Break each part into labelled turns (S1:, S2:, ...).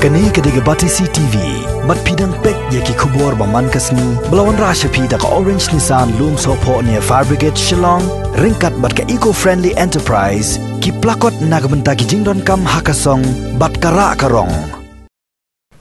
S1: Kani kediga Batisi TV, mat pidang pek yaki kubor baman kasni, belawan rasha pida ka Orange Nissan Loom Sopo near Fire Brigade Shillong, ringkat bat ka eco-friendly enterprise, ki plakot nagbenta ki jingdon kam hakasong, bat kara karong.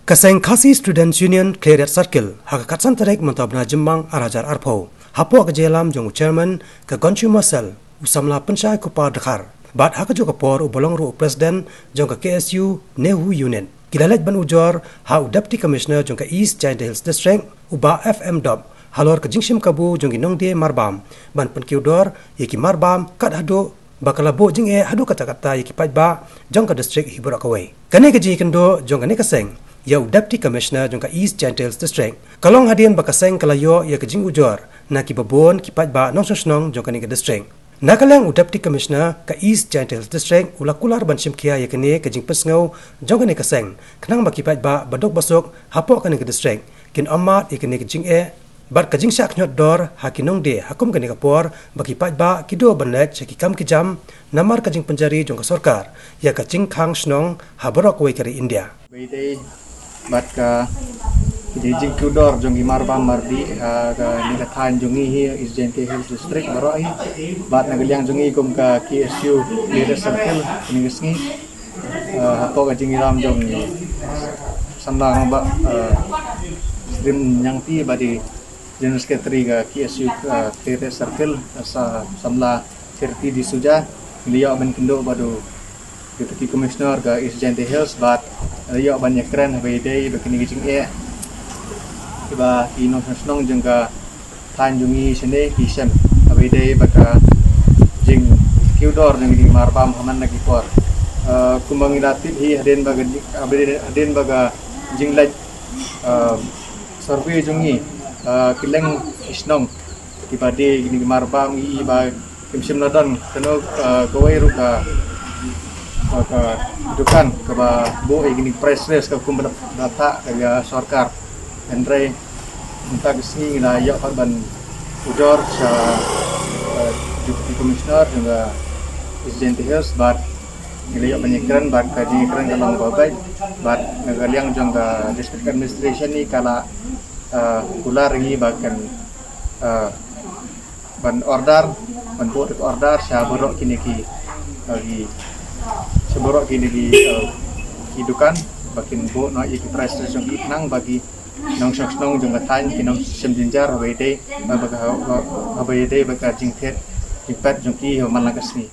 S2: Kaseng Khasi Students Union Clear Circle, hakakatsan terek mentabna jembang arajar arpo. Hapo kejelam jong chairman ke consumer cell, usamla pensyai kupar dekar. Bat hakajo kapor ubolong ru presiden jong ke KSU Nehu Union. Kilalaj ban ujor hau deputy commissioner jong ke East Giant Hills District uba FM Dob. Halor ke jingshim kabu jong inong de marbam. Ban penkiudor yeki marbam kat hado bakalabo jing hado kata-kata yeki pajba jong ke district hiburakawai. Kane keji kendo jong kane kaseng. Yau deputy commissioner jong ke East Giant Hills District. Kalong hadian bakaseng kalayo ya ke jing ujor na ki babon ki pajba nong sosnong jong kane ke district. Nakalang deputy commissioner ka East Giant Hills District ulakular ban simkia yakni ka jing pesngau jongane kaseng kanang makipat ba badok basok hapo kani ka district kin amat yakni ka jing bar ka jing syak nyot dor hakinong de hakum kani ka por bakipat ba kido banlet sakikam kijam namar ka jing penjari jong ka sarkar ya ka jing khang snong haborok wei kari India
S3: beite bat ka jing kudor jong marbam mardi ka ni ka than jongi hi East Giant Hills District baro hi bat nagaliang jongi kum ka KSU Clear Circle ni ngi hapo ka jing ram jong samlang ba stream yang ti badi General Secretary ka KSU Clear Circle sa samla serti di suja beliau men kendo badu deputy commissioner ka East Giant Hills bat beliau banyak keren beide begini jing iba ino snong jengka tanjungi sene kisem abide baka jing kiudor jeng marbam haman lagi por kumbang ilatif hi haden baga abide haden baga jing laj survey jungi kileng snong tibade gini marbam iba kimsim nadan teno gawai ruka dukan ke bo gini press release ke kumbang data dari sarkar Andre minta kesini na ya ban ujor sa deputy commissioner juga East Giant Hills bat nilai penyekran bat kaji keren kalau bagai bat negaliang jangka district administration ni kala kular ini bahkan ban order ban buat order sa borok kini ki lagi seborok kini di hidukan bakin bo no iki press station nang bagi nong sosnong jong katany kinong semjinjar habede baga habede baga jingthet jingpat jongki malagasni